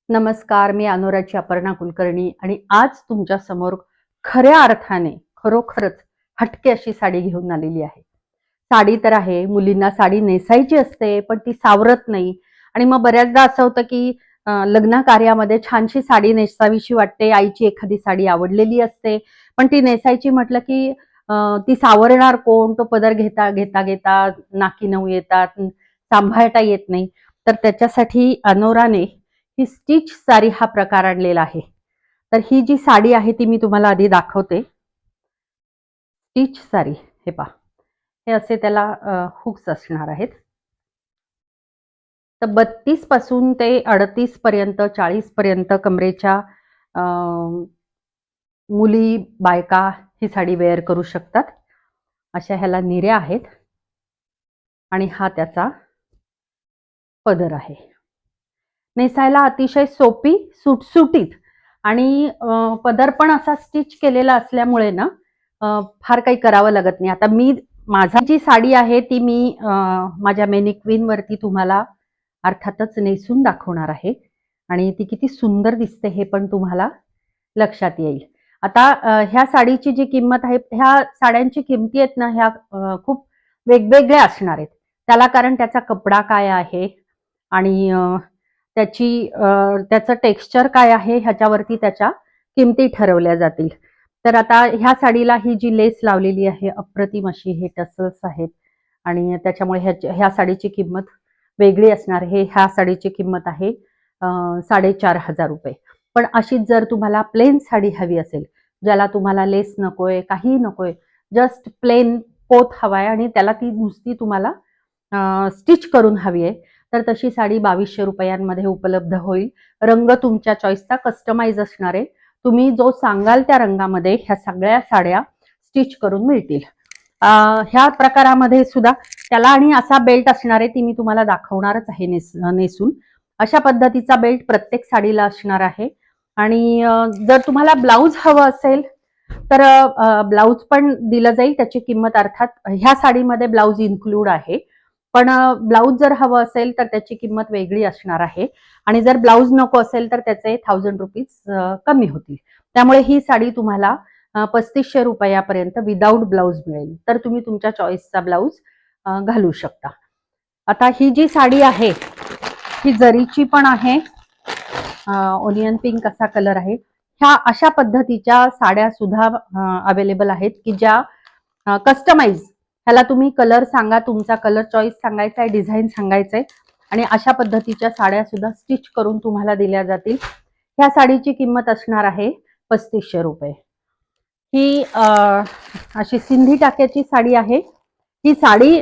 नमस्कार, मी अनुराची अपर्णा कुलकर्णी आणि आज तुमच्या समोर खऱ्या अर्थाने खरोखरच हटके अशी साडी घेऊन आलेली आहे. साडी तर आहे, मुलींना साडी नेसायची असते, पण ती सावरत नाही आणि मग बऱ्याचदा असं होतं की लग्न कार्यामध्ये छानशी साडी नेसावीशी वाटते. आईची एखादी साडी आवडलेली असते, पण ती नेसायची म्हटलं की ती सावरणार कोण? तो पदर घेता, घेता, घेता नाकी नऊ येतात, सांभाळता येत नाही. तर त्याच्यासाठी अनोराने ही स्टिच साडी हा प्रकार आणलेला आहे. तर ही जी साडी आहे ती मी तुम्हाला आधी दाखवते. स्टिच साडी हे पहा. हे असे त्याला हुक्स असणार आहेत. तर 32 पासून ते 38 पर्यंत 40 पर्यंत कमरेच्या अ, मुली बायका ही साडी वेअर करू शकतात. अशा ह्याला निऱ्या आहेत आणि हा त्याचा पदर आहे. नेसायला अतिशय सोपी, सुटसुटीत आणि पदर पण असा स्टिच केलेला असल्यामुळे ना फार काही करावं लागत नाही. आता माझी जी साडी आहे ती मी माझ्या मेनिक्वीन वरती तुम्हाला अर्थातच नेसून दाखवणार आहे आणि ती किती सुंदर दिसते हे पण तुम्हाला लक्षात येईल. आता ह्या साडीची जी किंमत आहे, ह्या साड्यांची किमती आहेत ना ह्या खूप वेगवेगळ्या असणार आहेत. त्याला कारण त्याचा कपडा काय आहे आणि त्याचं टेक्स्चर काय आहे ह्याच्यावरती त्याच्या किमती ठरवल्या जातील. तर आता ह्या साडीला ही जी लेस लावलेली आहे अप्रतिम अशी, हे टसल्स आहेत आणि त्याच्यामुळे ह्या साडीची किंमत वेगळी असणार आहे. ह्या साडीची किंमत आहे 4,500 रुपये. पण अशीच जर तुम्हाला प्लेन साडी हवी असेल, ज्याला तुम्हाला लेस नकोय, काही नकोय, जस्ट प्लेन पोत हवाय आणि त्याला ती नुसती तुम्हाला स्टिच करून हवी आहे, तर तशी साडी 2,200 रुपयांमध्ये उपलब्ध होईल. रंग तुमच्या चॉईसचा कस्टमाइज असणार आहे. तुम्ही जो सांगाल त्या रंगामध्ये ह्या सगळ्या साड्या स्टिच करून मिळतील. ह्या प्रकारामध्ये सुद्धा त्याला आणि असा बेल्ट असणार आहे, ती मी तुम्हाला दाखवणारच आहे नेसून. अशा पद्धतीचा बेल्ट प्रत्येक साडीला असणार आहे आणि जर तुम्हाला ब्लाऊज हवं असेल तर ब्लाऊज पण दिलं जाईल. त्याची किंमत अर्थात ह्या साडीमध्ये ब्लाऊज इन्क्लूड आहे. पण ब्लाऊज जर हवं असेल तर त्याची किंमत वेगळी असणार आहे आणि जर ब्लाऊज नको असेल तर त्याचे 1000 रुपीज कमी होतील. त्यामुळे ही साडी तुम्हाला 3500 रुपयापर्यंत विदाऊट ब्लाऊज मिळेल. तर तुम्ही तुमच्या चॉईसचा ब्लाऊज घालू शकता. आता ही जी साडी आहे ही जरीची पण आहे. ओनियन पिंक असा कलर आहे. ह्या अशा पद्धतीच्या साड्या सुद्धा अवेलेबल आहेत की ज्या कस्टमाइज, ह्याला तुम्ही कलर सांगा, तुमचा कलर चॉईस सांगायचा आहे, डिझाईन सांगायचं आहे आणि अशा पद्धतीच्या साड्या सुद्धा स्टिच करून तुम्हाला दिल्या जातील. ह्या साडीची किंमत असणार आहे 3500 रुपये. ही अशी सिंधी टाक्याची साडी आहे. ही साडी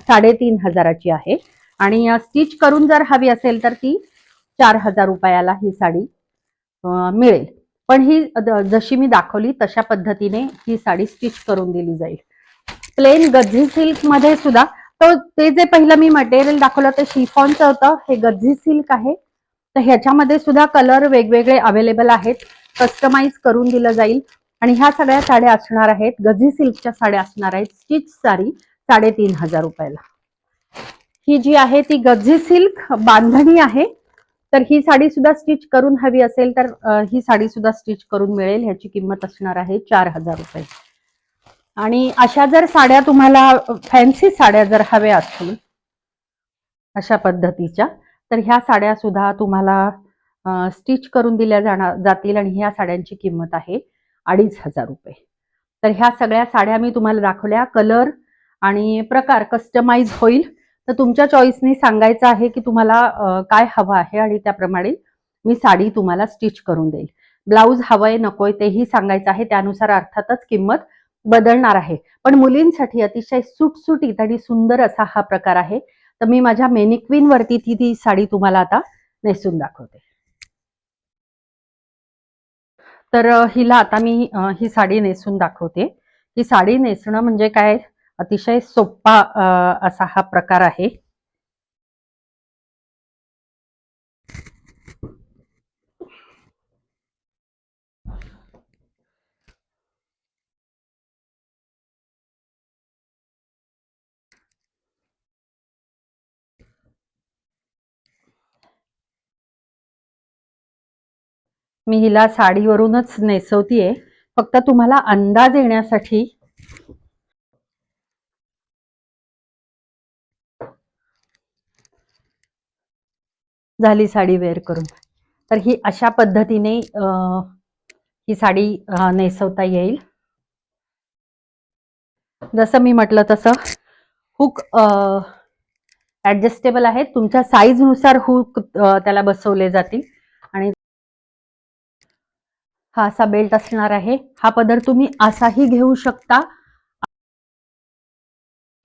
3500ची आहे आणि स्टिच करून जर हवी असेल तर ती 4000 रुपयाला ही साडी मिळेल. पण ही जशी मी दाखवली तशा पद्धतीने ही साडी स्टिच करून दिली जाईल. प्लेन गझी सिल्क मध्ये सुद्धा ते जे पहिलं मी मटेरियल दाखवलं ते शिफॉनचं होतं, हे गझी सिल्क आहे. तर ह्याच्यामध्ये सुद्धा कलर वेगवेगळे अवेलेबल आहेत, कस्टमाइज करून दिलं जाईल आणि ह्या सगळ्या साड्या असणार आहेत, गझी सिल्कच्या साड्या असणार आहेत. स्टिच साडी 3500 रुपयाला. ही जी आहे ती गझी सिल्क बांधणी आहे. तर ही साडी सुद्धा स्टिच करून हवी असेल तर ही साडी सुद्धा स्टिच करून मिळेल. ह्याची किंमत असणार आहे 4000 रुपये. आणि अशा जर साड्या तुम्हाला फॅन्सी साड्या जर हव्या असतील अशा पद्धतीच्या, तर ह्या साड्या सुद्धा तुम्हाला स्टिच करून दिल्या जातील आणि ह्या साड्यांची किंमत आहे 2500 रुपये. तर ह्या सगळ्या साड्या मी तुम्हाला दाखवल्या. कलर आणि प्रकार कस्टमाइज होईल. तर तुमच्या चॉईसने सांगायचं आहे की तुम्हाला काय हवं आहे आणि त्याप्रमाणे मी साडी तुम्हाला स्टिच करून देईल. ब्लाऊज हवंय नकोय तेही सांगायचं आहे, त्यानुसार अर्थातच किंमत बदलणार आहे. पण मुलींसाठी अतिशय सुटसुटीत आणि सुंदर असा हा प्रकार आहे. तर मी माझ्या मेनिक्वीन वरती ती साडी तुम्हाला आता नेसून दाखवते. तर हिला आता मी ही साडी नेसून दाखवते. ही साडी नेसणं म्हणजे काय अतिशय सोपा असा हा प्रकार आहे. मी हिला साडीवरूनच नेसवतीये, फक्त तुम्हाला अंदाज येण्यासाठी. झाली साडी वेअर करून. तर ही अशा पद्धतीने ही साडी नेसवता येईल. जसं मी म्हटलं तसं हुक ऍडजस्टेबल आहे, तुमच्या साईज नुसार हुक त्याला बसवले जातील. आणि हा असा बेल्ट असणार आहे. हा पदर तुम्ही असाही घेऊ शकता,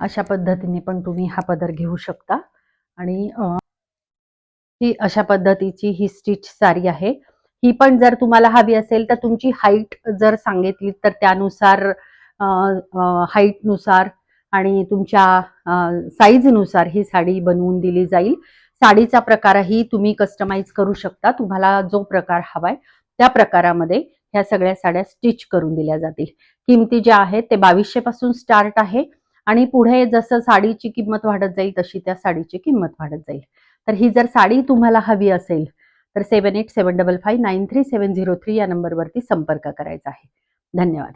अशा पद्धतीने पण तुम्ही हा पदर घेऊ शकता. आणि ही अशा पद्धतीची ही स्टिच साडी आहे. ही पण जर तुम्हाला हवी असेल तर तुमची हाईट जर सांगितली तर त्यानुसार हाईट नुसार आणि तुमच्या साईजनुसार ही साडी बनवून दिली जाईल. साडीचा प्रकारही तुम्ही कस्टमाइज करू शकता. तुम्हाला जो प्रकार हवाय त्या प्रकारामध्ये ह्या सगळ्या साड्या स्टिच करून दिल्या जातील. किमती ज्या आहेत ते 2200 पासून स्टार्ट आहे आणि पुढे जसं साडीची किंमत वाढत जाईल तशी त्या साडीची किंमत वाढत जाईल. तर ही जर साडी तुम्हाला हवी असेल तर 7875593703 या नंबरवरती संपर्क करायचा आहे. धन्यवाद.